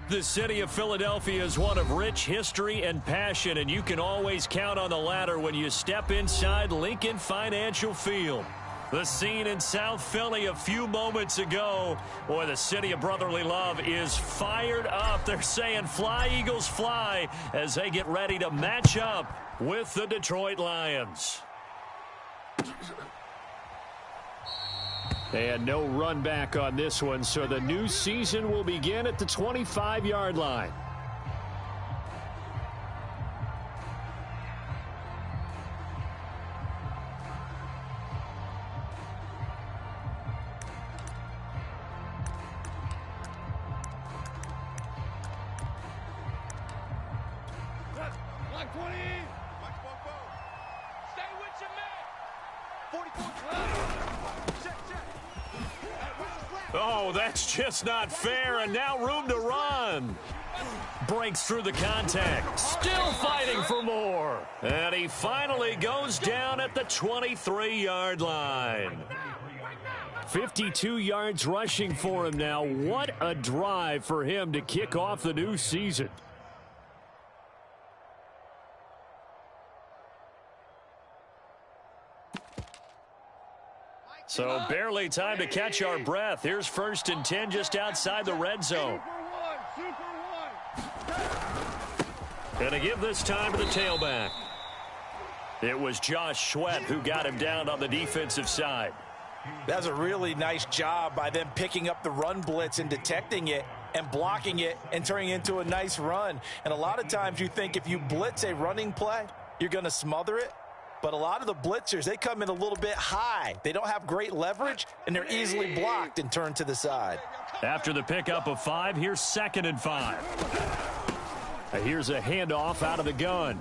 The city of Philadelphia is one of rich history and passion, and you can always count on the latter when you step inside Lincoln Financial Field. The scene in South Philly a few moments ago. Boy, the city of brotherly love is fired up. They're saying fly, Eagles, fly, as they get ready to match up with the Detroit Lions. And no run back on this one, so the new season will begin at the 25-yard line. Oh, that's just not fair, and now room to run. Breaks through the contact. Still fighting for more. And he finally goes down at the 23-yard line. 52 yards rushing for him now. What a drive for him to kick off the new season. So barely time to catch our breath. Here's 1st and 10 just outside the red zone. Gonna give this time to the tailback. It was Josh Sweat who got him down on the defensive side. That's a really nice job by them picking up the run blitz and detecting it and blocking it and turning it into a nice run. And a lot of times you think if you blitz a running play, you're going to smother it. But a lot of the blitzers, they come in a little bit high. They don't have great leverage, and they're easily blocked and turned to the side. After the pickup of 5, here's 2nd and 5. Here's a handoff out of the gun.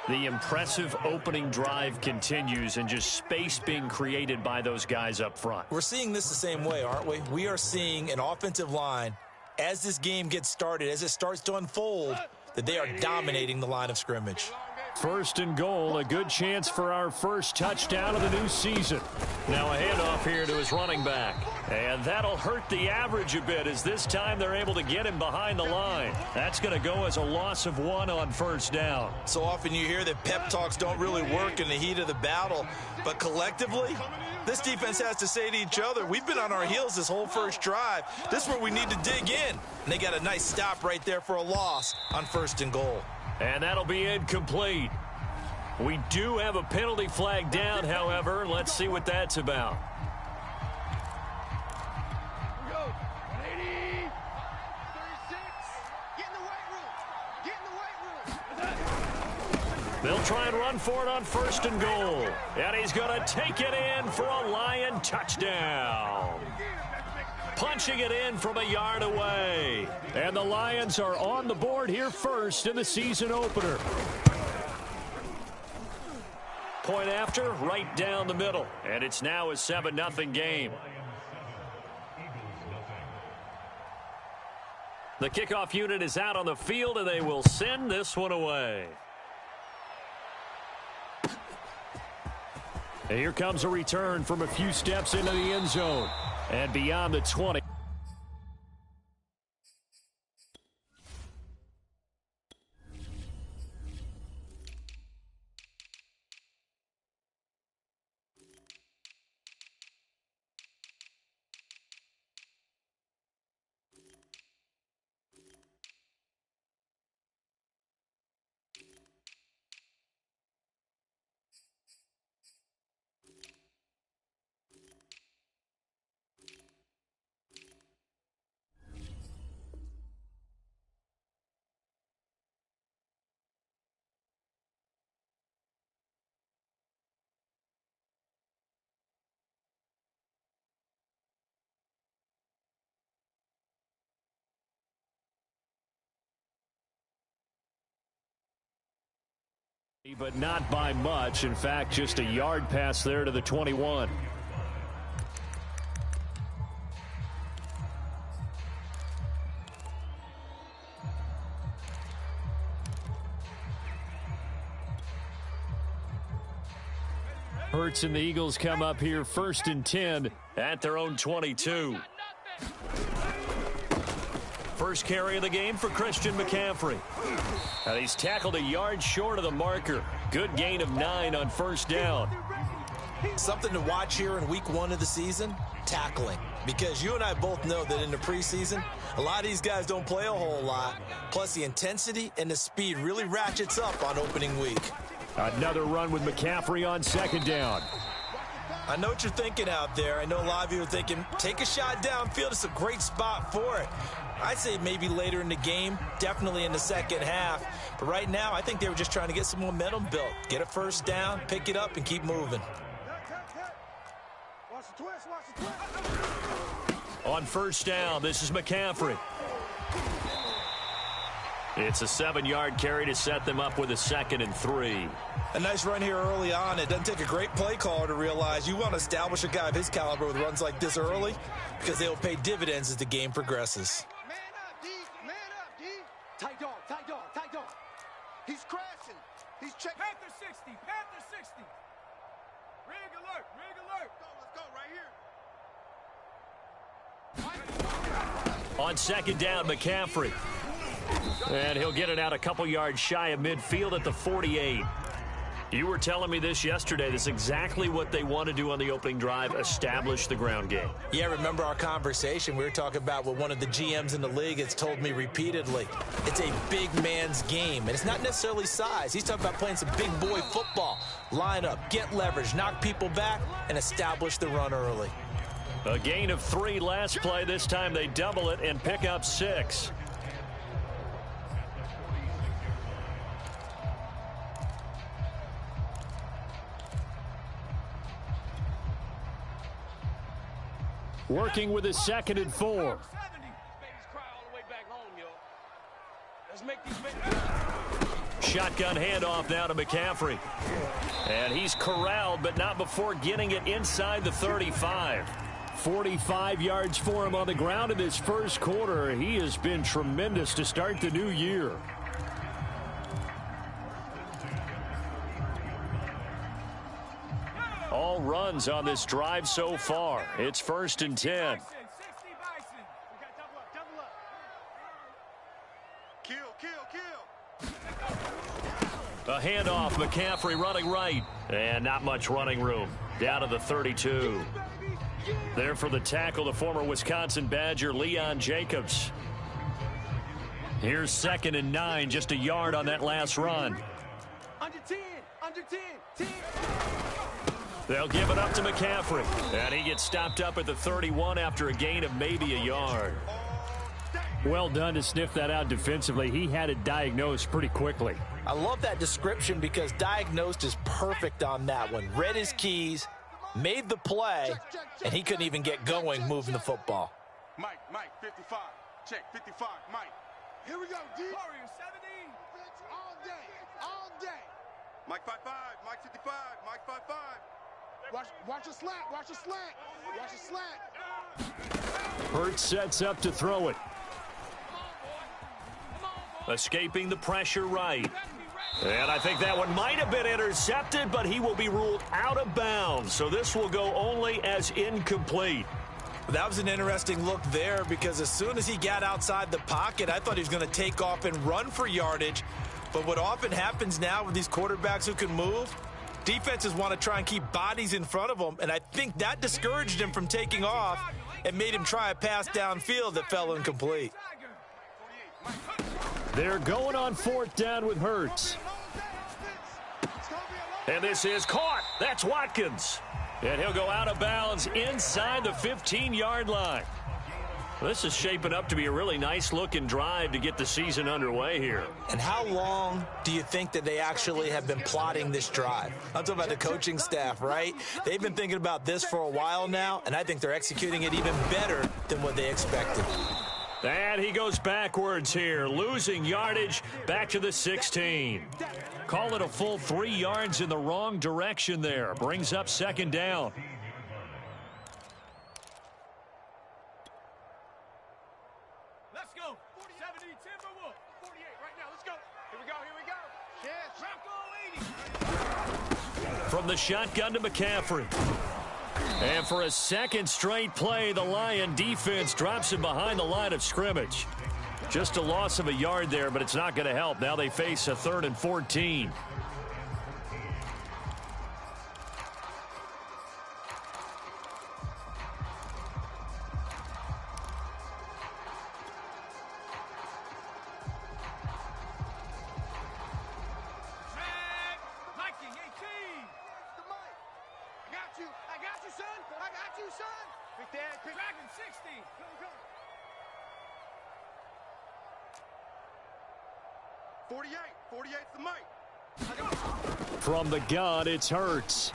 The impressive opening drive continues, and just space being created by those guys up front. We're seeing this the same way, aren't we? We are seeing an offensive line, as this game gets started, as it starts to unfold, that they are dominating the line of scrimmage. 1st and goal, a good chance for our first touchdown of the new season. Now a handoff here to his running back. And that'll hurt the average a bit, as this time they're able to get him behind the line. That's going to go as a loss of 1 on 1st down. So often you hear that pep talks don't really work in the heat of the battle, but collectively, this defense has to say to each other, we've been on our heels this whole first drive. This is where we need to dig in. And they got a nice stop right there for a loss on 1st and goal. And that'll be incomplete. We do have a penalty flag down, however. Let's see what that's about. Here we go. 180. 36. Get in the weight room. They'll try and run for it on 1st and goal. And he's going to take it in for a Lion touchdown. Punching it in from a yard away. And the Lions are on the board here first in the season opener. Point after, right down the middle. And it's now a 7-0 game. The kickoff unit is out on the field, and they will send this one away. And here comes a return from a few steps into the end zone. And beyond the 20. But not by much. In fact, just a yard pass there to the 21. Hurts and the Eagles come up here 1st and 10 at their own 22. first carry of the game for Christian McCaffrey. And he's tackled a yard short of the marker. Good gain of 9 on first down. Something to watch here in week 1 of the season, tackling. Because you and I both know that in the preseason, a lot of these guys don't play a whole lot. Plus, the intensity and the speed really ratchets up on opening week. Another run with McCaffrey on second down. I know what you're thinking out there. I know a lot of you are thinking, take a shot downfield. It's a great spot for it. I'd say maybe later in the game, definitely in the second half. But right now, I think they were just trying to get some momentum built. Get a first down, pick it up, and keep moving. On first down, this is McCaffrey. It's a 7-yard carry to set them up with a 2nd and 3. A nice run here early on. It doesn't take a great play caller to realize you want to establish a guy of his caliber with runs like this early because they will pay dividends as the game progresses. Man up, D. Man up, D. Tight dog, tight dog, tight dog. He's crashing. He's checking. Panther 60, Panther 60. Rig alert, rig alert. Let's go right here. On second down, McCaffrey. And he'll get it out a couple yards shy of midfield at the 48. You were telling me this yesterday. This is exactly what they want to do on the opening drive, establish the ground game. Yeah, remember our conversation. We were talking about what one of the GMs in the league has told me repeatedly. It's a big man's game, and it's not necessarily size. He's talking about playing some big boy football. Line up, get leverage, knock people back, and establish the run early. A gain of 3 last play. This time they double it and pick up 6. Working with his 2nd and 4. Shotgun handoff now to McCaffrey. And he's corralled, but not before getting it inside the 35. 45 yards for him on the ground in this first quarter. He has been tremendous to start the new year. All runs on this drive so far. It's 1st and 10. A handoff, McCaffrey running right. And not much running room. Down to the 32. There for the tackle, the former Wisconsin Badger, Leon Jacobs. Here's 2nd and 9, just a yard on that last run. Under 10, under 10, 10. They'll give it up to McCaffrey. And he gets stopped up at the 31 after a gain of maybe a yard. Well done to sniff that out defensively. He had it diagnosed pretty quickly. I love that description because diagnosed is perfect on that one. Read his keys, made the play, and he couldn't even get going moving the football. Mike, 55. Check, 55, Mike. Here we go, D. Warrior 17. All day, all day. Mike 55, Mike 55, Mike 55. Watch a slant, watch a slant, watch a slant. Hurts sets up to throw it. Escaping the pressure right. And I think that one might have been intercepted, but he will be ruled out of bounds. So this will go only as incomplete. That was an interesting look there because as soon as he got outside the pocket, I thought he was going to take off and run for yardage. But what often happens now with these quarterbacks who can move, defenses want to try and keep bodies in front of them, and I think that discouraged him from taking off and made him try a pass downfield that fell incomplete. They're going on 4th down with Hurts. And this is caught. That's Watkins. And he'll go out of bounds inside the 15-yard line. This is shaping up to be a really nice-looking drive to get the season underway here. And how long do you think that they actually have been plotting this drive? I'm talking about the coaching staff, right? They've been thinking about this for a while now, and I think they're executing it even better than what they expected. And he goes backwards here, losing yardage back to the 16. Call it a full 3 yards in the wrong direction there. Brings up 2nd down. Let's go. 70 Timberwolf. 48 right now. Let's go. Here we go. Yes. From the shotgun to McCaffrey. And for a 2nd straight play, the Lion defense drops him behind the line of scrimmage. Just a loss of a yard there, but it's not going to help. Now they face a 3rd and 14. Dragon 60. Go, go. 48. 48's the mic. From the gun, it's Hurts.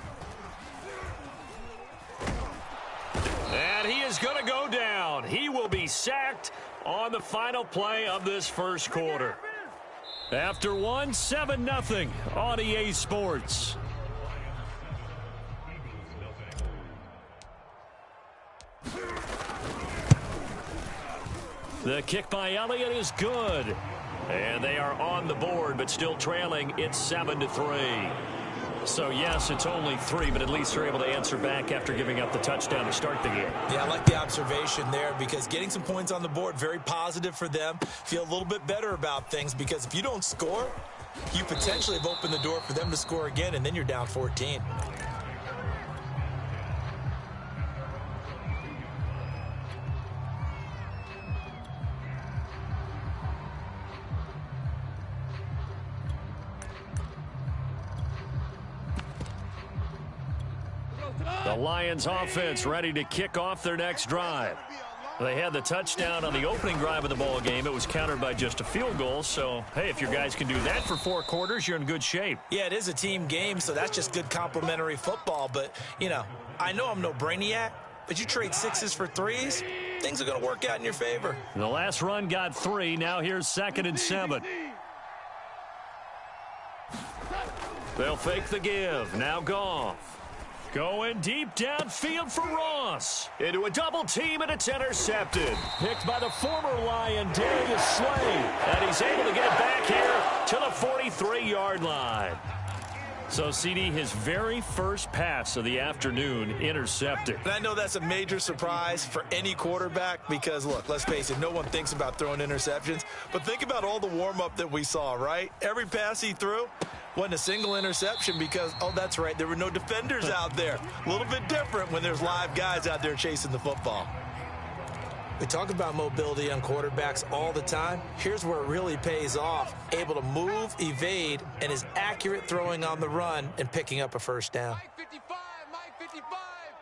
And he is going to go down. He will be sacked on the final play of this first quarter. After one, 7-0 on EA Sports. The kick by Elliott is good. And they are on the board, but still trailing. It's 7-3. So, yes, it's only 3, but at least they're able to answer back after giving up the touchdown to start the game. Yeah, I like the observation there because getting some points on the board, very positive for them. Feel a little bit better about things because if you don't score, you potentially have opened the door for them to score again, and then you're down 14. The Lions offense ready to kick off their next drive. They had the touchdown on the opening drive of the ball game. It was countered by just a field goal. So, hey, if your guys can do that for 4 quarters, you're in good shape. Yeah, it is a team game, so that's just good complementary football. But, you know, I know I'm no brainiac, but you trade 6s for 3s, things are going to work out in your favor. The last run got 3. Now here's 2nd and 7. They'll fake the give. Now Goff. Going deep downfield for Ross. Into a double team, and it's intercepted. Picked by the former Lion, Darius Slay. And he's able to get it back here to the 43-yard line. So, CD, his very first pass of the afternoon intercepted. And I know that's a major surprise for any quarterback because, look, let's face it, no one thinks about throwing interceptions. But think about all the warm-up that we saw, right? Every pass he threw wasn't a single interception because, oh, that's right, there were no defenders out there. A little bit different when there's live guys out there chasing the football. We talk about mobility on quarterbacks all the time. Here's where it really pays off. Able to move, evade, and is accurate throwing on the run and picking up a first down. Mike 55.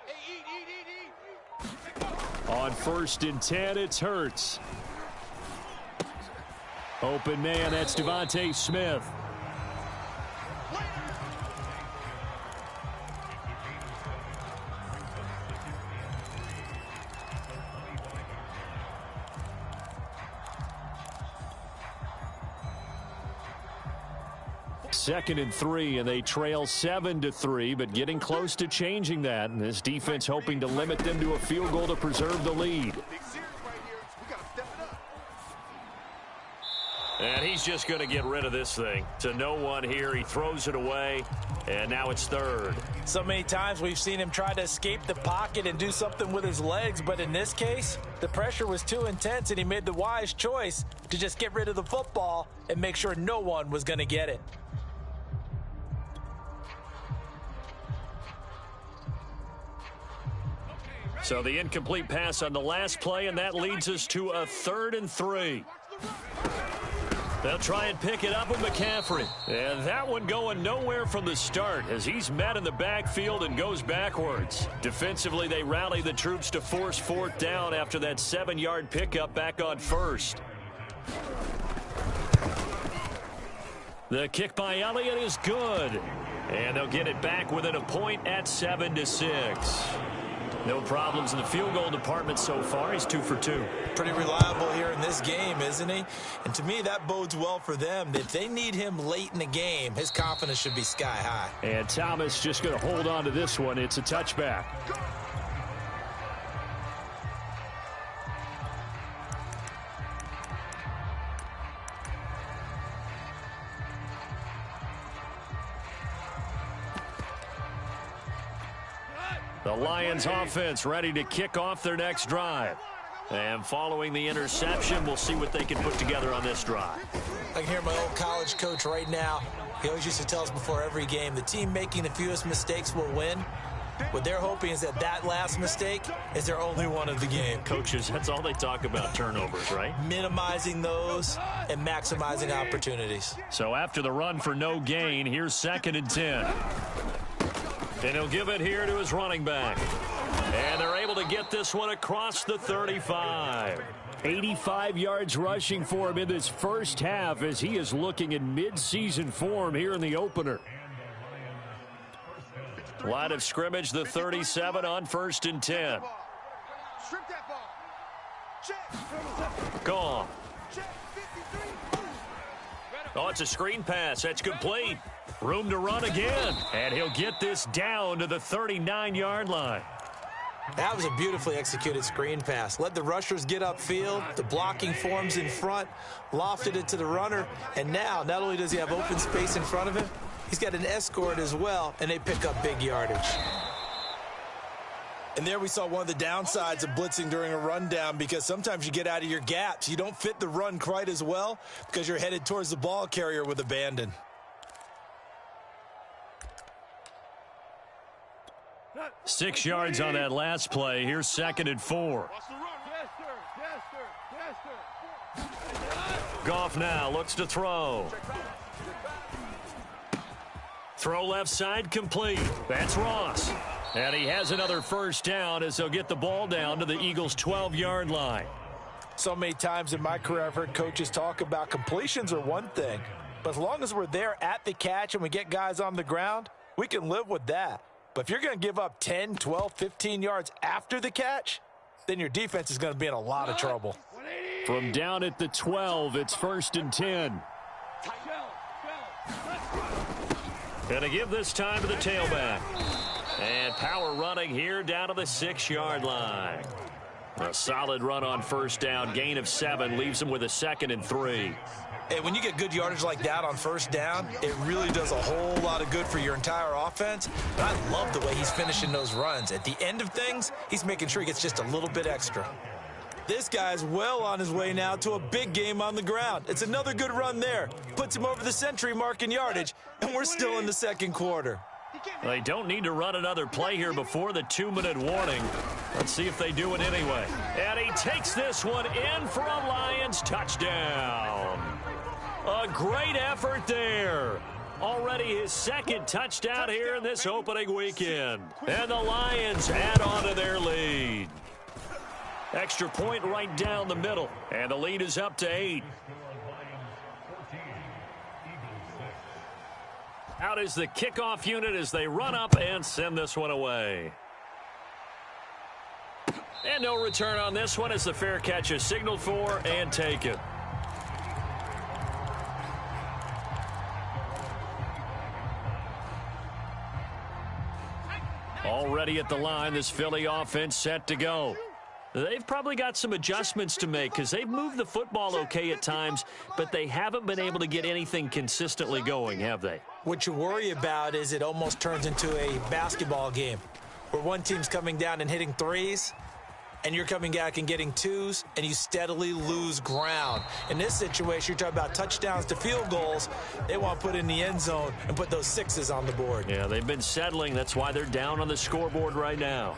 Hey, eat. On 1st and 10, it's Hurts. Open man, that's Devontae Smith. Second and 3, and they trail 7-3, but getting close to changing that. And this defense hoping to limit them to a field goal to preserve the lead. And he's just going to get rid of this thing. To no one here, he throws it away, and now it's 3rd. So many times we've seen him try to escape the pocket and do something with his legs, but in this case, the pressure was too intense, and he made the wise choice to just get rid of the football and make sure no one was going to get it. So the incomplete pass on the last play, and that leads us to a 3rd and 3. They'll try and pick it up with McCaffrey. And that one going nowhere from the start as he's met in the backfield and goes backwards. Defensively, they rally the troops to force 4th down after that 7-yard pickup back on 1st. The kick by Elliott is good. And they'll get it back within a point at 7-6. No problems in the field goal department so far. He's 2 for 2. Pretty reliable here in this game, isn't he? And to me, that bodes well for them. If they need him late in the game, his confidence should be sky high. And Thomas just going to hold on to this one. It's a touchback. The Lions offense ready to kick off their next drive. And following the interception, we'll see what they can put together on this drive. I can hear my old college coach right now. He always used to tell us before every game, the team making the fewest mistakes will win. What they're hoping is that last mistake is their only one of the game. Coaches, that's all they talk about, turnovers, right? Minimizing those and maximizing opportunities. So after the run for no gain, here's 2nd and 10. And he'll give it here to his running back. And they're able to get this one across the 35. 85 yards rushing for him in this first half as he is looking in mid-season form here in the opener. Line of scrimmage, the 37 on 1st and 10. Gone. Oh, it's a screen pass. That's complete. Room to run again. And he'll get this down to the 39-yard line. That was a beautifully executed screen pass. Let the rushers get upfield. The blocking forms in front. Lofted it to the runner. And now, not only does he have open space in front of him, he's got an escort as well, and they pick up big yardage. And there we saw one of the downsides of blitzing during a rundown, because sometimes you get out of your gaps. You don't fit the run quite as well because you're headed towards the ball carrier with abandon. Six yards on that last play. Here's 2nd and 4. Goff now looks to throw. Throw left side complete. That's Ross. And he has another first down as they'll get the ball down to the Eagles' 12-yard line. So many times in my career I've heard coaches talk about completions are one thing, but as long as we're there at the catch and we get guys on the ground, we can live with that. But if you're going to give up 10, 12, 15 yards after the catch, then your defense is going to be in a lot of trouble. From down at the 12, it's 1st and 10. Going to give this time to the tailback. And power running here down to the 6-yard line. A solid run on first down. Gain of 7 leaves him with a 2nd and 3. And when you get good yardage like that on first down, it really does a whole lot of good for your entire offense. But I love the way he's finishing those runs. At the end of things, he's making sure he gets just a little bit extra. This guy's well on his way now to a big game on the ground. It's another good run there. Puts him over the century mark in yardage, and we're still in the second quarter. They don't need to run another play here before the 2-minute warning. Let's see if they do it anyway. And he takes this one in for a Lions touchdown. A great effort there. Already his 2nd touchdown here in this opening weekend. And the Lions add on to their lead. Extra point right down the middle. And the lead is up to 8. Out is the kickoff unit as they run up and send this one away. And no return on this one as the fair catch is signaled for and taken. Already at the line, this Philly offense set to go. They've probably got some adjustments to make because they've moved the football okay at times, but they haven't been able to get anything consistently going, have they? What you worry about is it almost turns into a basketball game where one team's coming down and hitting threes, and you're coming back and getting twos, and you steadily lose ground. In this situation, you're talking about touchdowns to field goals. They want to put in the end zone and put those 6s on the board. Yeah, they've been settling. That's why they're down on the scoreboard right now.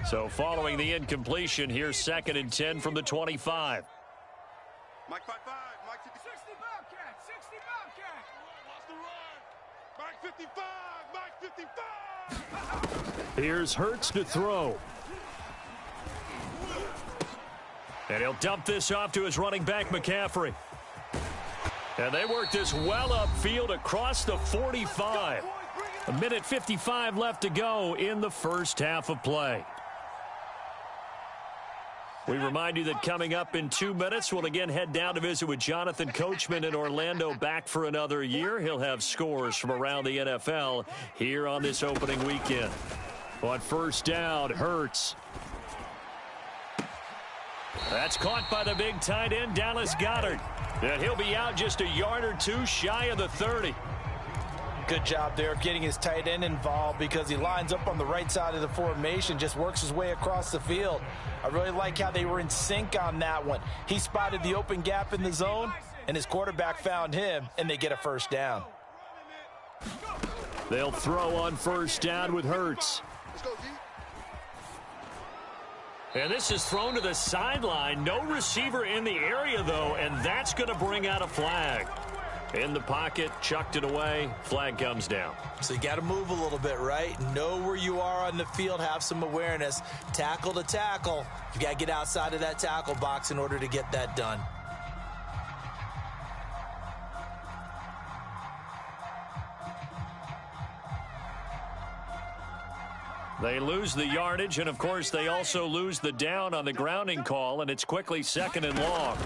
So following the incompletion, here's 2nd and 10 from the 25. Mike 5-5, Mike 60 Bobcat, 60 Bobcat. Watch the run. Mike 55, Mike 55. Here's Hurts to throw. And he'll dump this off to his running back, McCaffrey. And they work this well upfield across the 45. 1:55 left to go in the first half of play. We remind you that coming up in 2 minutes, we'll again head down to visit with Jonathan Coachman in Orlando, back for another year. He'll have scores from around the NFL here on this opening weekend. On first down, Hurts. That's caught by the big tight end, Dallas Goedert. And he'll be out just a yard or two shy of the 30. Good job there getting his tight end involved because he lines up on the right side of the formation, just works his way across the field. I really like how they were in sync on that one. He spotted the open gap in the zone, and his quarterback found him, and they get a first down. They'll throw on first down with Hurts. And this is thrown to the sideline. No receiver in the area, though, and that's going to bring out a flag. In the pocket, chucked it away, flag comes down. So you got to move a little bit, right? Know where you are on the field, have some awareness. Tackle to tackle. You got to get outside of that tackle box in order to get that done. They lose the yardage, and of course they also lose the down on the grounding call, and it's quickly 2nd and long.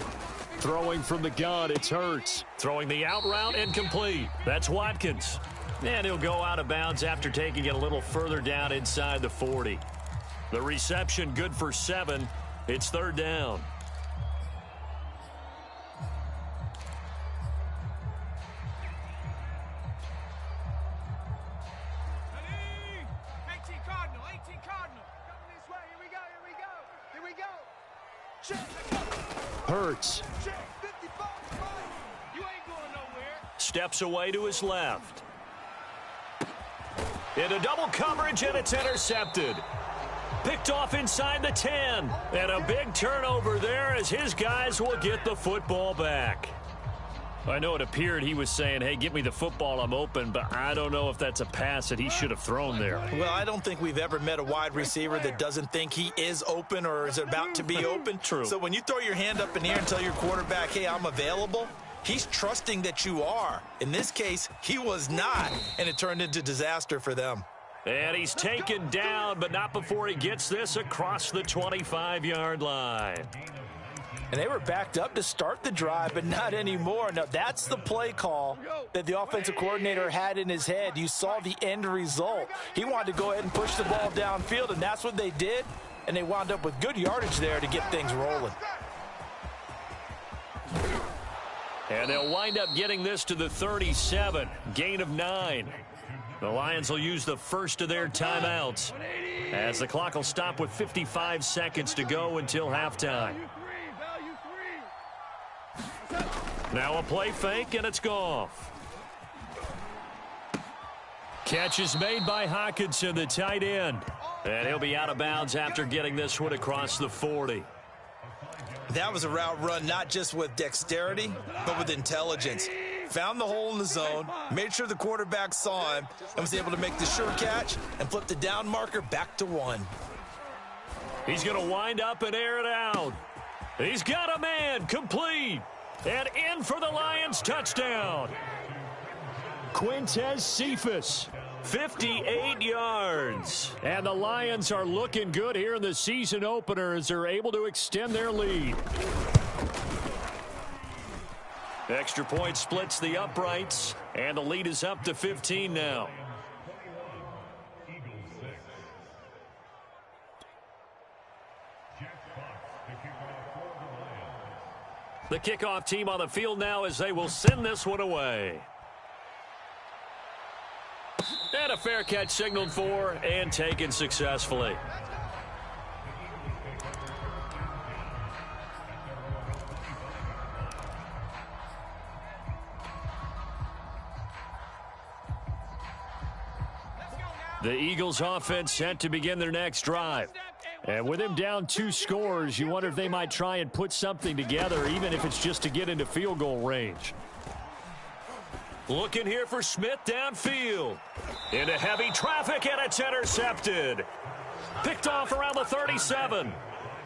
Throwing from the gun, it's Hurts. Throwing the out route and complete. That's Watkins. And he'll go out of bounds after taking it a little further down inside the 40. The reception good for 7. It's 3rd down. Hurts. Steps away to his left. Into double coverage, and it's intercepted. Picked off inside the 10. And a big turnover there as his guys will get the football back. I know it appeared he was saying, hey, give me the football, I'm open, but I don't know if that's a pass that he should have thrown there. Well, I don't think we've ever met a wide receiver that doesn't think he is open or is about to be open. True. So when you throw your hand up in the air and tell your quarterback, hey, I'm available, he's trusting that you are. In this case, he was not, and it turned into disaster for them. And he's taken down, but not before he gets this across the 25-yard line. And they were backed up to start the drive, but not anymore. Now, that's the play call that the offensive coordinator had in his head. You saw the end result. He wanted to go ahead and push the ball downfield, and that's what they did. And they wound up with good yardage there to get things rolling. And they'll wind up getting this to the 37. Gain of 9. The Lions will use the first of their timeouts as the clock will stop with 55 seconds to go until halftime. Now a play fake, and it's Goff. Catch is made by Hockenson, the tight end. And he'll be out of bounds after getting this one across the 40. That was a route run not just with dexterity, but with intelligence. Found the hole in the zone, made sure the quarterback saw him, and was able to make the sure catch and flip the down marker back to 1. He's going to wind up and air it out. He's got a man, complete. And in for the Lions touchdown. Quintez Cephus, 58 yards. And the Lions are looking good here in the season opener as they're able to extend their lead. Extra point splits the uprights, and the lead is up to 15 now. The kickoff team on the field now as they will send this one away. And a fair catch signaled for and taken successfully. The Eagles offense set to begin their next drive. And with him down 2 scores, you wonder if they might try and put something together, even if it's just to get into field goal range. Looking here for Smith downfield. Into heavy traffic, and it's intercepted. Picked off around the 37.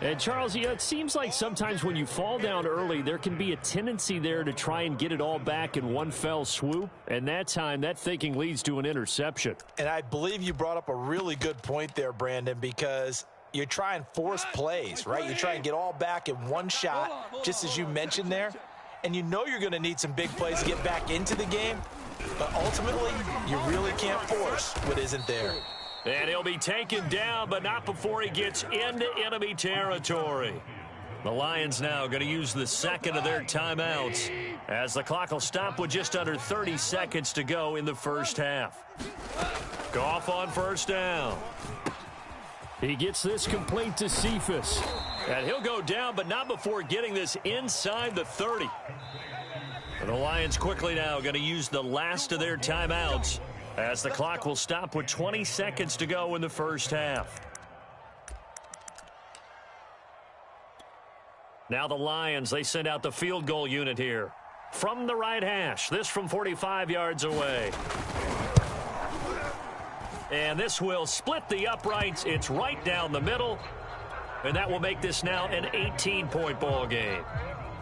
And, Charles, it seems like sometimes when you fall down early, there can be a tendency there to try and get it all back in one fell swoop. And that time, that thinking leads to an interception. And I believe you brought up a really good point there, Brandon, because you try and force plays, right? You try and get all back in one shot, just as you mentioned there. And you know you're going to need some big plays to get back into the game. But ultimately, you really can't force what isn't there. And he'll be taken down, but not before he gets into enemy territory. The Lions now going to use the second of their timeouts as the clock will stop with just under 30 seconds to go in the first half. Goff on first down. He gets this complete to Cephus. And he'll go down, but not before getting this inside the 30. And the Lions quickly now going to use the last of their timeouts as the clock will stop with 20 seconds to go in the first half. Now the Lions, they send out the field goal unit here. From the right hash, this from 45 yards away. And this will split the uprights. It's right down the middle. And that will make this now an 18-point ball game.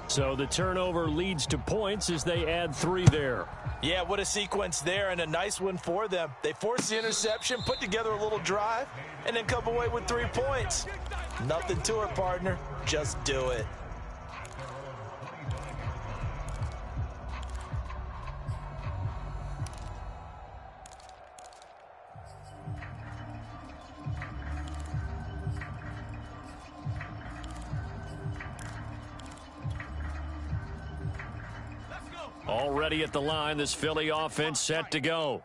So the turnover leads to points as they add 3 there. Yeah, what a sequence there, and a nice one for them. They force the interception, put together a little drive, and then come away with 3 points. Nothing to it, partner. Just do it. Already at the line, this Philly offense set to go.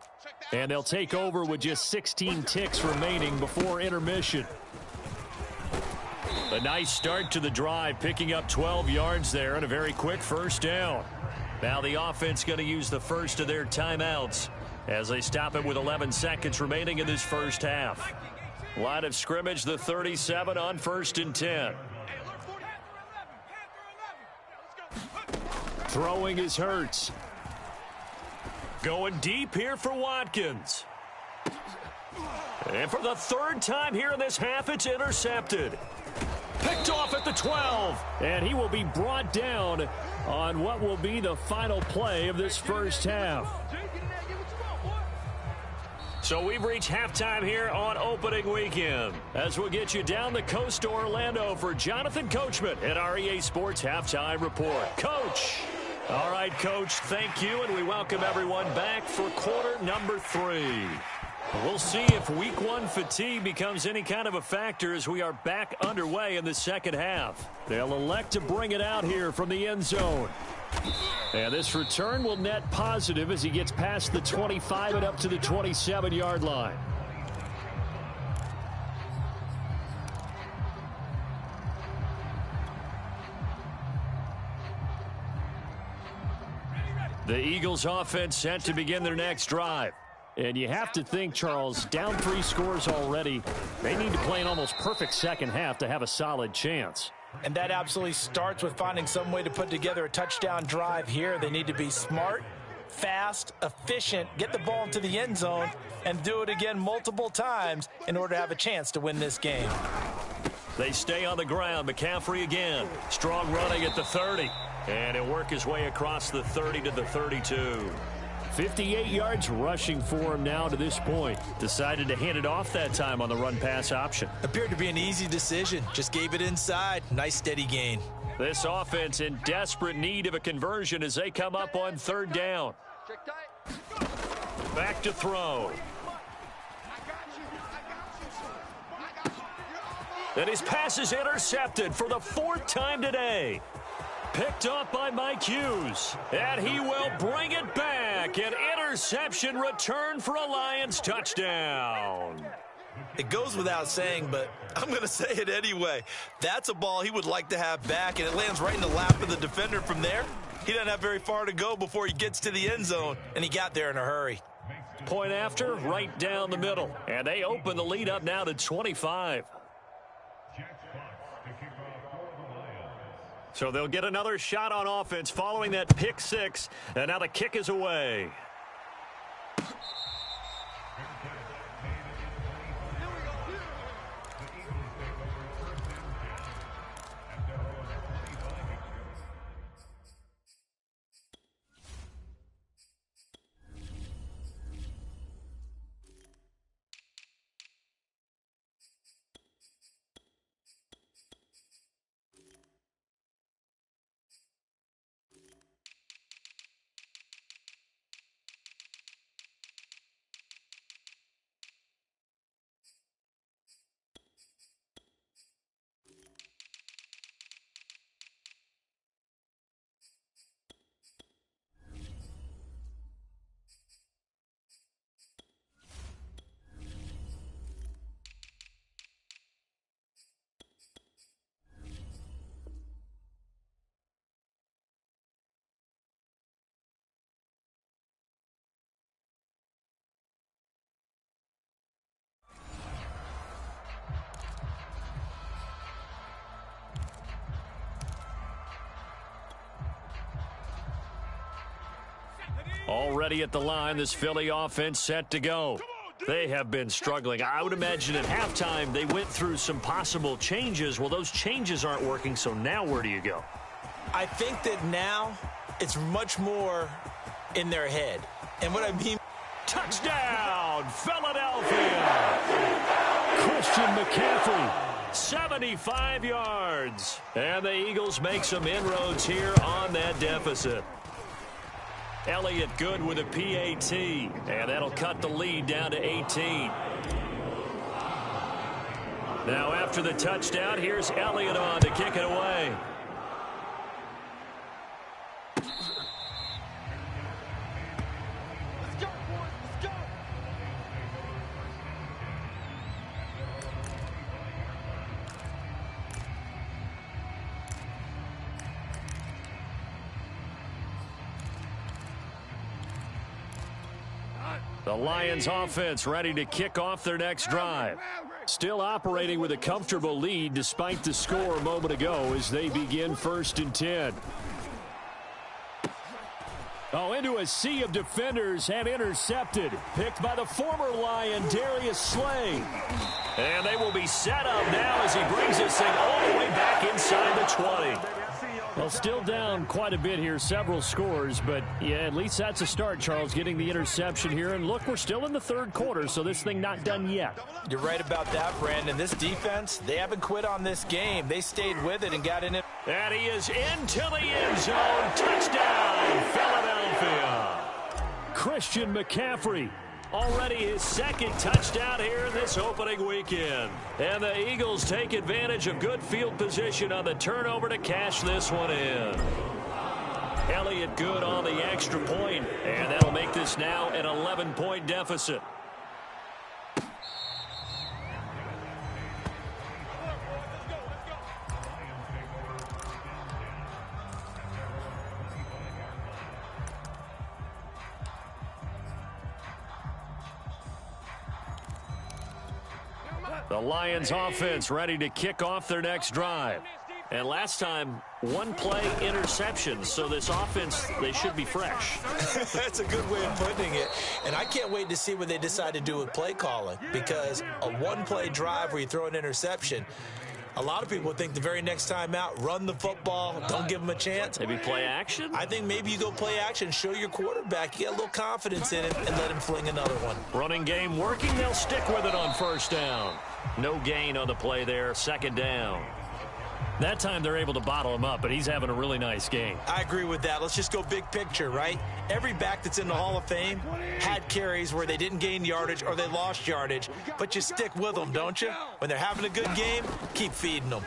And they'll take over with just 16 ticks remaining before intermission. A nice start to the drive, picking up 12 yards there and a very quick first down. Now the offense going to use the first of their timeouts as they stop it with 11 seconds remaining in this first half. Line of scrimmage, the 37 on 1st and 10. Throwing is Hurts. Going deep here for Watkins. And for the 3rd time here in this half, it's intercepted. Picked off at the 12. And he will be brought down on what will be the final play of this first half. So we've reached halftime here on opening weekend. As we'll get you down the coast to Orlando for Jonathan Coachman at our EA Sports Halftime Report. Coach. All right, Coach, thank you, and we welcome everyone back for quarter number 3. We'll see if week 1 fatigue becomes any kind of a factor as we are back underway in the second half. They'll elect to bring it out here from the end zone. And this return will net positive as he gets past the 25 and up to the 27-yard line. The Eagles offense set to begin their next drive. And you have to think, Charles, down 3 scores already. They need to play an almost perfect second half to have a solid chance. And that absolutely starts with finding some way to put together a touchdown drive here. They need to be smart, fast, efficient, get the ball into the end zone, and do it again multiple times in order to have a chance to win this game. They stay on the ground. McCaffrey again. Strong running at the 30. And he'll work his way across the 30 to the 32. 58 yards rushing for him now to this point. Decided to hand it off that time on the run-pass option. Appeared to be an easy decision. Just gave it inside. Nice steady gain. This offense in desperate need of a conversion as they come up on 3rd down. Back to throw. And his pass is intercepted for the 4th time today. Picked up by Mike Hughes. And he will bring it back. An interception return for a Lions touchdown. It goes without saying, but I'm going to say it anyway. That's a ball he would like to have back, and it lands right in the lap of the defender from there. He doesn't have very far to go before he gets to the end zone, and he got there in a hurry. Point after, right down the middle. And they open the lead up now to 25. So they'll get another shot on offense following that pick 6. And now the kick is away. Already at the line, this Philly offense set to go. They have been struggling. I would imagine at halftime they went through some possible changes. Well, those changes aren't working, so now where do you go? I think that now it's much more in their head. And what I mean... Touchdown, Philadelphia! Christian McCaffrey, 75 yards. And the Eagles make some inroads here on that deficit. Elliott good with a PAT, and that'll cut the lead down to 18. Now after the touchdown, here's Elliott on to kick it away. The Lions offense ready to kick off their next drive. Still operating with a comfortable lead despite the score a moment ago as they begin 1st and 10. Oh, into a sea of defenders and intercepted. Picked by the former Lion, Darius Slay. And they will be set up now as he brings this thing all the way back inside the 20. Well, still down quite a bit here, several scores, but yeah, at least that's a start, Charles, getting the interception here. And look, we're still in the 3rd quarter, so this thing not done yet. You're right about that, Brandon. This defense, they haven't quit on this game. They stayed with it and got in it. And he is into the end zone. Touchdown, Philadelphia. Christian McCaffrey. Already his 2nd touchdown here in this opening weekend. And the Eagles take advantage of good field position on the turnover to cash this one in. Elliott good on the extra point, and that'll make this now an 11-point deficit. The Lions offense ready to kick off their next drive. And last time, 1 play interception. So this offense, they should be fresh. That's a good way of putting it. And I can't wait to see what they decide to do with play calling. Because a 1-play drive where you throw an interception, a lot of people think the very next time out, run the football, don't give them a chance. Maybe play action? I think maybe you go play action, show your quarterback, you get a little confidence in it, and let him fling another one. Running game working, they'll stick with it on 1st down. No gain on the play there, 2nd down. That time they're able to bottle him up, but he's having a really nice game. I agree with that. Let's just go big picture, right? Every back that's in the Hall of Fame had carries where they didn't gain yardage or they lost yardage, but you stick with them, don't you? When they're having a good game, keep feeding them.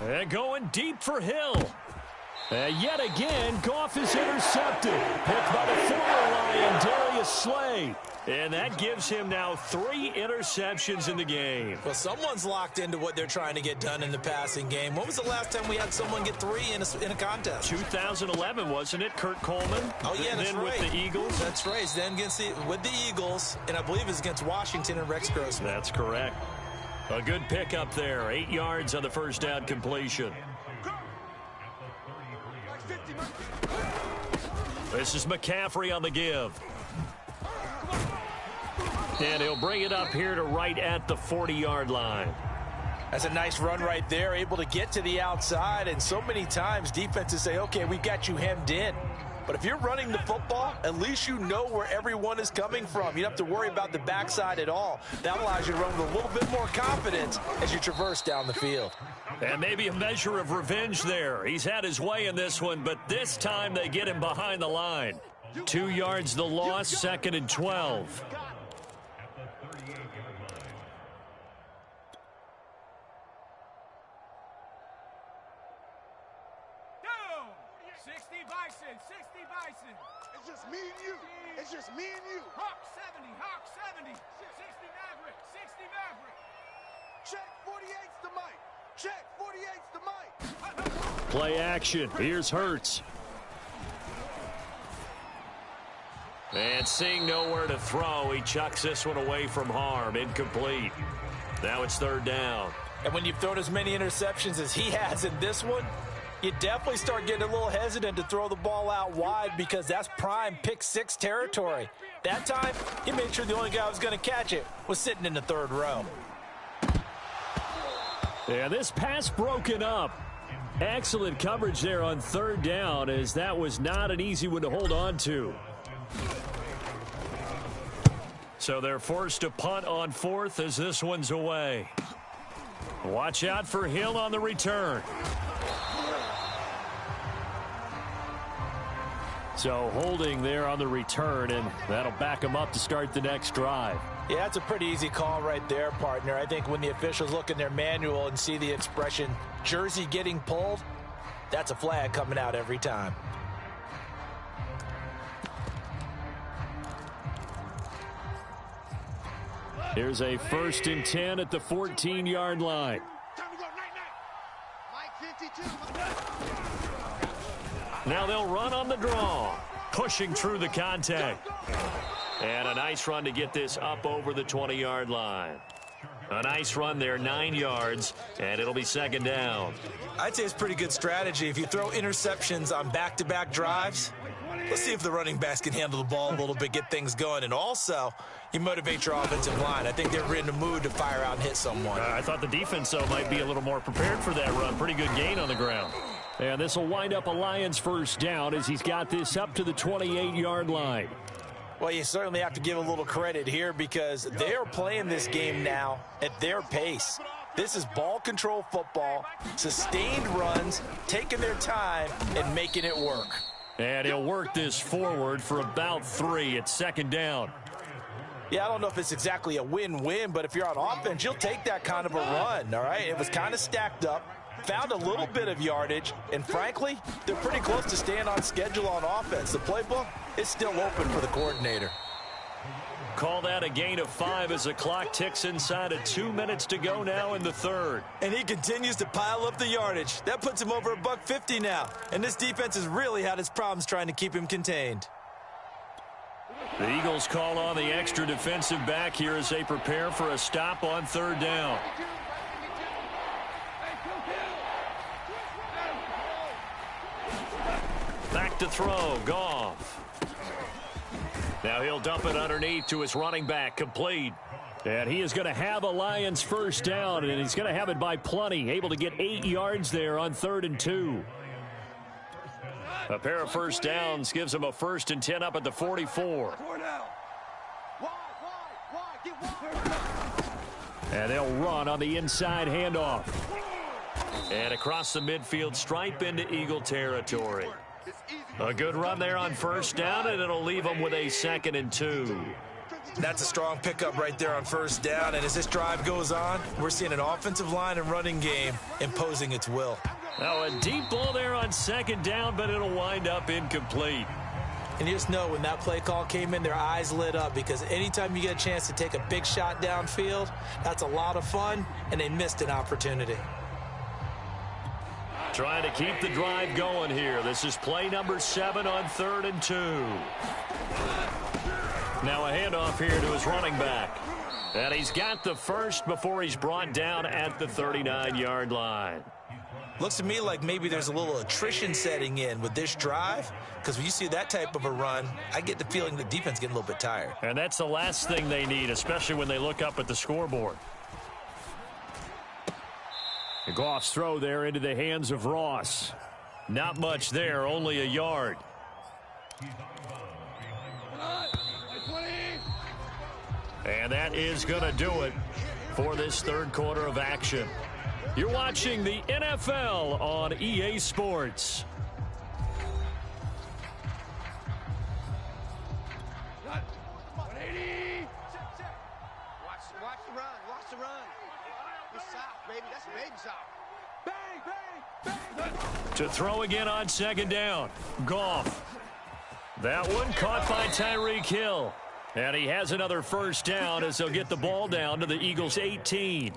And going deep for Hill. Yet again, Goff is intercepted. Picked by the former Lion, Darius Slay. And that gives him now 3 interceptions in the game. Well, someone's locked into what they're trying to get done in the passing game. When was the last time we had someone get 3 in a contest? 2011, wasn't it? Kurt Coleman. Oh, yeah, that's then right. With the Eagles. That's right. Then with the Eagles, and I believe it's against Washington and Rex Grossman. That's correct. A good pickup there. 8 yards on the 1st down completion. This is McCaffrey on the give. And he'll bring it up here to right at the 40-yard line. That's a nice run right there, able to get to the outside. And so many times defenses say, okay, we got you hemmed in. But if you're running the football, at least you know where everyone is coming from. You don't have to worry about the backside at all. That allows you to run with a little bit more confidence as you traverse down the field. And maybe a measure of revenge there. He's had his way in this one, but this time they get him behind the line. 2 yards the loss, 2nd and 12. It's just me and you. It's just me and you. Hawk 70, Hawk 70. 60 Maverick, 60 Maverick. Check 48's the mic. Check 48's the mic. Play action. Here's Hurts. And seeing nowhere to throw, he chucks this one away from harm. Incomplete. Now it's 3rd down. And when you've thrown as many interceptions as he has in this one, You definitely start getting a little hesitant to throw the ball out wide because that's prime pick six territory. That time, he made sure the only guy who was going to catch it was sitting in the third row. Yeah, this pass broken up. Excellent coverage there on third down, as that was not an easy one to hold on to. So they're forced to punt on fourth as this one's away. Watch out for Hill on the return. So holding there on the return, and that'll back them up to start the next drive. Yeah, that's a pretty easy call right there, partner. I think when the officials look in their manual and see the expression jersey getting pulled, that's a flag coming out every time. Here's a 1st and 10 at the 14-yard line. Now they'll run on the draw, pushing through the contact. And a nice run to get this up over the 20-yard line. A nice run there, 9 yards, and it'll be 2nd down. I'd say it's pretty good strategy. If you throw interceptions on back-to-back drives, let's see if the running backs can handle the ball a little bit, get things going. And also, you motivate your offensive line. I think they're in the mood to fire out and hit someone. I thought the defense, though, might be a little more prepared for that run. Pretty good gain on the ground. And this will wind up a Lions 1st down as he's got this up to the 28-yard line. Well, you certainly have to give a little credit here because they are playing this game now at their pace. This is ball control football, sustained runs, taking their time and making it work. And he'll work this forward for about 3 at 2nd down. Yeah, I don't know if it's exactly a win-win, but if you're on offense, you'll take that kind of a run, all right? It was kind of stacked up, found a little bit of yardage, and frankly, they're pretty close to staying on schedule on offense. The playbook is still open for the coordinator. Call that a gain of 5 as the clock ticks inside of 2 minutes to go now in the 3rd. And he continues to pile up the yardage. That puts him over $150 now. And this defense has really had its problems trying to keep him contained. The Eagles call on the extra defensive back here as they prepare for a stop on 3rd down. Back to throw, Goff. Now he'll dump it underneath to his running back, complete. And he is going to have a Lions 1st down, and he's going to have it by plenty. Able to get 8 yards there on 3rd and 2. A pair of 1st downs gives him a 1st and 10 up at the 44. And they'll run on the inside handoff. And across the midfield stripe into Eagle territory. A good run there on 1st down, and it'll leave them with a 2nd and 2. That's a strong pickup right there on 1st down. And as this drive goes on, we're seeing an offensive line and running game imposing its will. Now a deep ball there on 2nd down, but it'll wind up incomplete. And you just know when that play call came in, their eyes lit up because anytime you get a chance to take a big shot downfield, that's a lot of fun, and they missed an opportunity. Trying to keep the drive going here. This is play number 7 on 3rd and 2. Now a handoff here to his running back. And he's got the 1st before he's brought down at the 39-yard line. Looks to me like maybe there's a little attrition setting in with this drive, because when you see that type of a run, I get the feeling the defense getting a little bit tired. And that's the last thing they need, especially when they look up at the scoreboard. Goff's throw there into the hands of Ross. Not much there, only a yard. And that is going to do it for this 3rd quarter of action. You're watching the NFL on EA Sports. Watch the run. Watch the run. It's soft, baby. That's baby soft. Bang, bang, bang. To throw again on 2nd down. Goff. That one caught by Tyreek Hill. And he has another 1st down as they'll get the ball down to the Eagles' 18.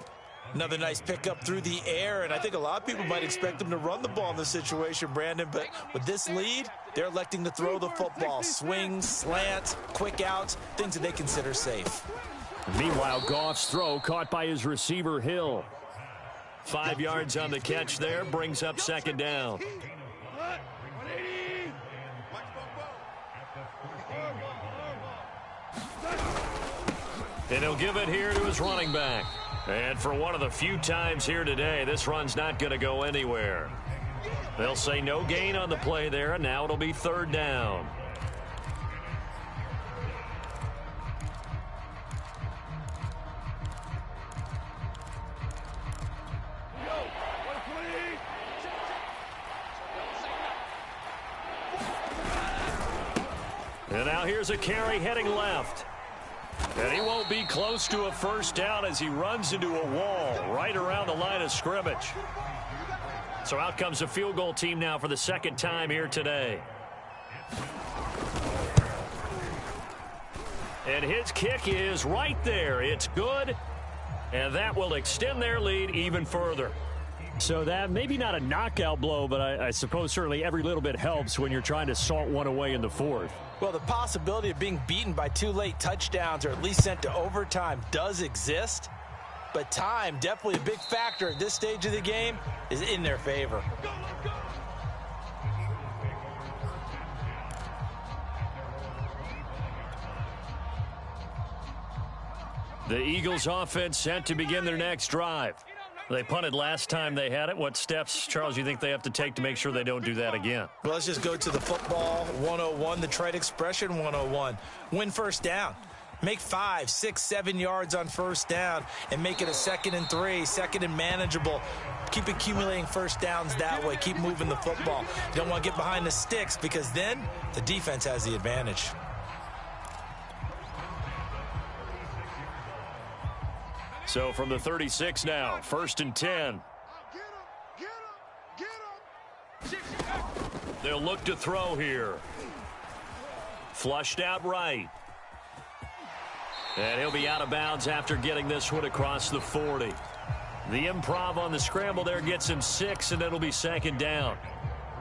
Another nice pickup through the air, and I think a lot of people might expect them to run the ball in this situation, Brandon, but with this lead, they're electing to throw the football. Swings, slants, quick outs, things that they consider safe. Meanwhile, Goff's throw caught by his receiver, Hill. 5 yards on the catch there, brings up second down. And he'll give it here to his running back. And for one of the few times here today, this run's not going to go anywhere. They'll say no gain on the play there, and now it'll be third down. And now here's a carry heading left. And he won't be close to a first down as he runs into a wall right around the line of scrimmage. So out comes the field goal team now for the second time here today. And his kick is right there. It's good. And that will extend their lead even further. So that maybe not a knockout blow, but I suppose certainly every little bit helps when you're trying to salt one away in the fourth. Well, the possibility of being beaten by 2 late touchdowns or at least sent to overtime does exist. But time, definitely a big factor at this stage of the game, is in their favor. The Eagles offense set to begin their next drive. They punted last time they had it. What steps, Charles, you think they have to take to make sure they don't do that again? Well, let's just go to the football 101, the trade expression 101. Win first down. Make 5, 6, 7 yards on first down and make it a 2nd and 3, 2nd and manageable. Keep accumulating first downs that way. Keep moving the football. You don't want to get behind the sticks because then the defense has the advantage. So from the 36 now, 1st and 10. They'll look to throw here. Flushed out right. And he'll be out of bounds after getting this one across the 40. The improv on the scramble there gets him 6, and it'll be 2nd down.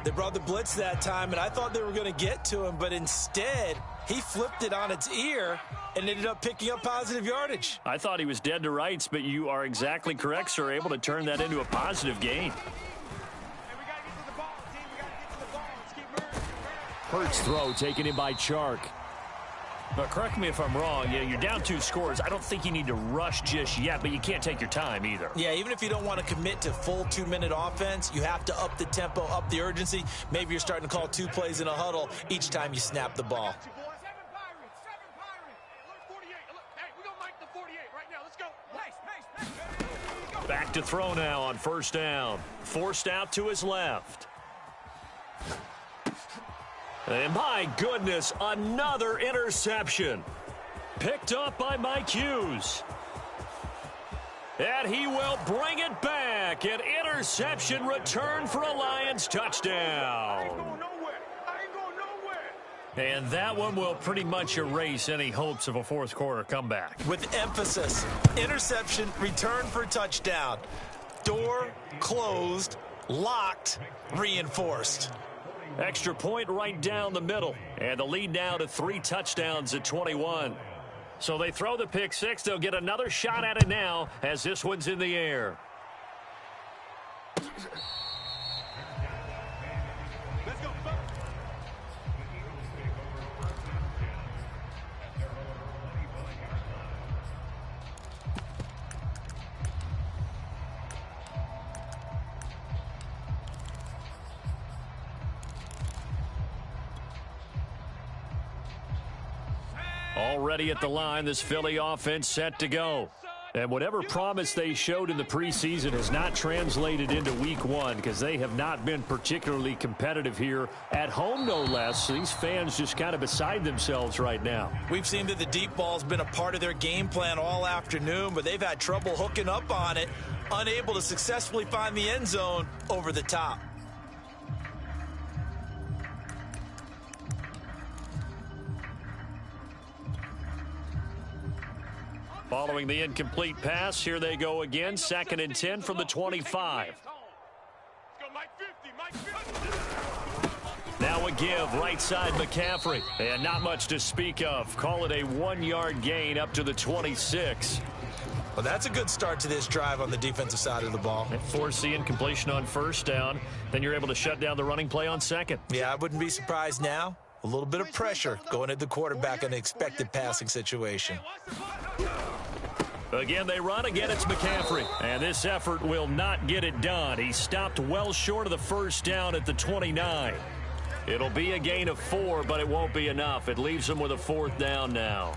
They brought the blitz that time, and I thought they were going to get to him, but instead he flipped it on its ear and ended up picking up positive yardage. I thought he was dead to rights, but you are exactly correct, sir, able to turn that into a positive gain. Hurts throw taken in by Chark. But correct me if I'm wrong, you're down 2 scores. I don't think you need to rush just yet, but you can't take your time either. Yeah, even if you don't want to commit to full 2-minute offense, you have to up the tempo, up the urgency. Maybe you're starting to call 2 plays in a huddle each time you snap the ball. Back to throw now on first down. Forced out to his left. And my goodness, another interception. Picked up by Mike Hughes. And he will bring it back. An interception return for a Lions touchdown. And that one will pretty much erase any hopes of a fourth quarter comeback. With emphasis, interception, return for touchdown. Door closed, locked, reinforced. Extra point right down the middle. And the lead now to 3 touchdowns at 21. So they throw the pick 6. They'll get another shot at it now as this one's in the air. Already at the line, this Philly offense set to go. And whatever promise they showed in the preseason has not translated into week 1 because they have not been particularly competitive here at home, no less. So these fans just kind of beside themselves right now. We've seen that the deep ball's been a part of their game plan all afternoon, but they've had trouble hooking up on it, unable to successfully find the end zone over the top. Following the incomplete pass, here they go again. 2nd and 10 from the 25. Now a give, right side McCaffrey. And not much to speak of. Call it a 1-yard gain up to the 26. Well, that's a good start to this drive on the defensive side of the ball. Forcing completion on first down. Then you're able to shut down the running play on second. Yeah, I wouldn't be surprised now. A little bit of pressure going at the quarterback in an expected passing situation. Again, they run. Again, it's McCaffrey. And this effort will not get it done. He stopped well short of the first down at the 29. It'll be a gain of 4, but it won't be enough. It leaves him with a 4th down now.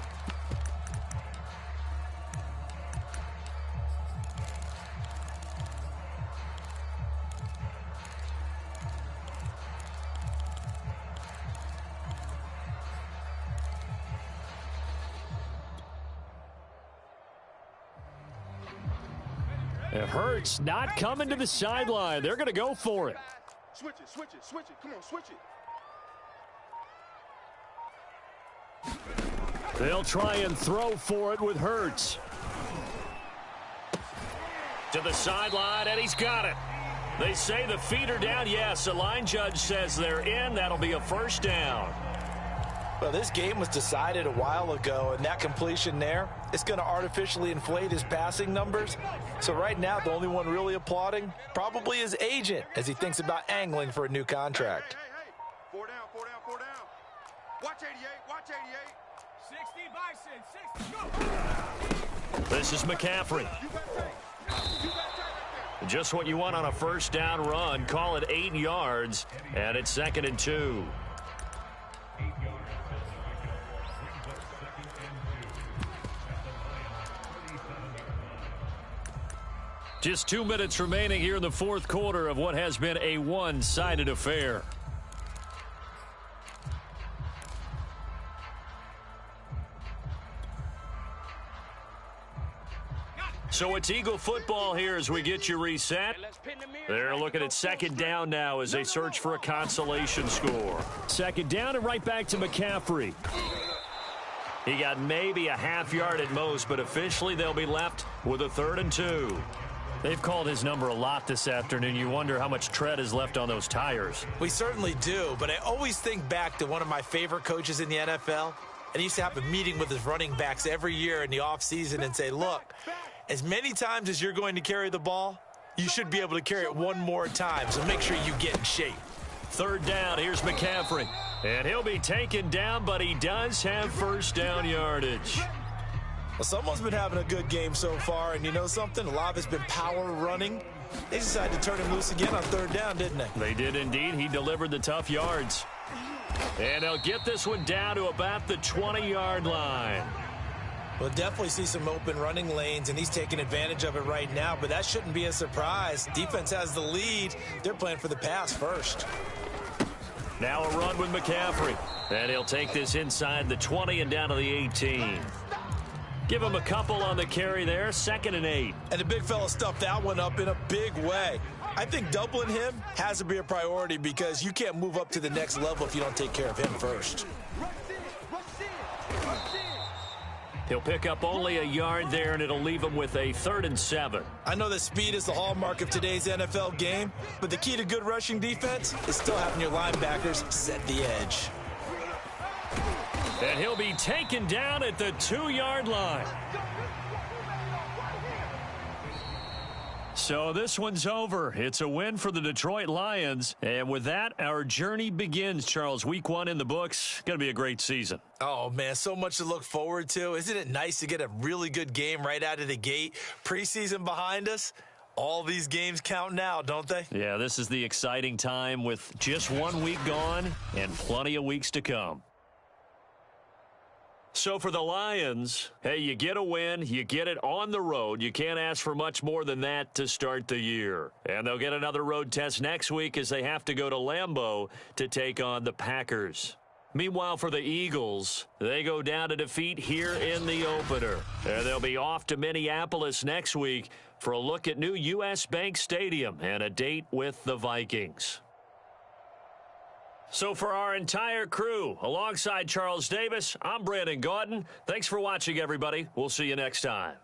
It hurts not coming to the sideline. They're going to go for it. Switch it, switch it, switch it. Come on, switch it. They'll try and throw for it with Hurts. To the sideline, and he's got it. They say the feet are down. Yes, the line judge says they're in. That'll be a first down. Well, this game was decided a while ago, and that completion there is going to artificially inflate his passing numbers. So right now, the only one really applauding probably his agent as he thinks about angling for a new contract. Hey. 4 down, 4 down, 4 down. Watch 88, watch 88. 60, Bison, 60, go! This is McCaffrey. Just what you want on a first down run. Call it 8 yards, and it's 2nd and 2. Just 2 minutes remaining here in the 4th quarter of what has been a one-sided affair. So it's Eagle football here as we get you reset. They're looking at 2nd down now as they search for a consolation score. 2nd down and right back to McCaffrey. He got maybe a half yard at most, but officially they'll be left with a 3rd and 2. They've called his number a lot this afternoon. You wonder how much tread is left on those tires. We certainly do, but I always think back to one of my favorite coaches in the NFL, and he used to have a meeting with his running backs every year in the offseason and say, look, as many times as you're going to carry the ball, you should be able to carry it one more time, so make sure you get in shape. 3rd down, here's McCaffrey. And he'll be taken down, but he does have first down yardage. Well, someone's been having a good game so far, and you know something? A lot of it's been power running. They decided to turn him loose again on 3rd down, didn't they? They did indeed. He delivered the tough yards. And they'll get this one down to about the 20-yard line. We'll definitely see some open running lanes, and he's taking advantage of it right now, but that shouldn't be a surprise. Defense has the lead. They're playing for the pass first. Now a run with McCaffrey. And he'll take this inside the 20 and down to the 18. Give him a couple on the carry there, 2nd and 8. And the big fella stuffed that one up in a big way. I think doubling him has to be a priority because you can't move up to the next level if you don't take care of him first. He'll pick up only a yard there, and it'll leave him with a 3rd and 7. I know that speed is the hallmark of today's NFL game, but the key to good rushing defense is still having your linebackers set the edge. And he'll be taken down at the 2-yard line. So this one's over. It's a win for the Detroit Lions. And with that, our journey begins, Charles. Week 1 in the books. Going to be a great season. Oh, man, so much to look forward to. Isn't it nice to get a really good game right out of the gate? Preseason behind us. All these games count now, don't they? Yeah, this is the exciting time with just 1 week gone and plenty of weeks to come. So for the Lions, hey, you get a win, you get it on the road. You can't ask for much more than that to start the year. And they'll get another road test next week as they have to go to Lambeau to take on the Packers. Meanwhile, for the Eagles, they go down to defeat here in the opener. And they'll be off to Minneapolis next week for a look at new U.S. Bank Stadium and a date with the Vikings. So for our entire crew, alongside Charles Davis, I'm Brandon Gaudin. Thanks for watching, everybody. We'll see you next time.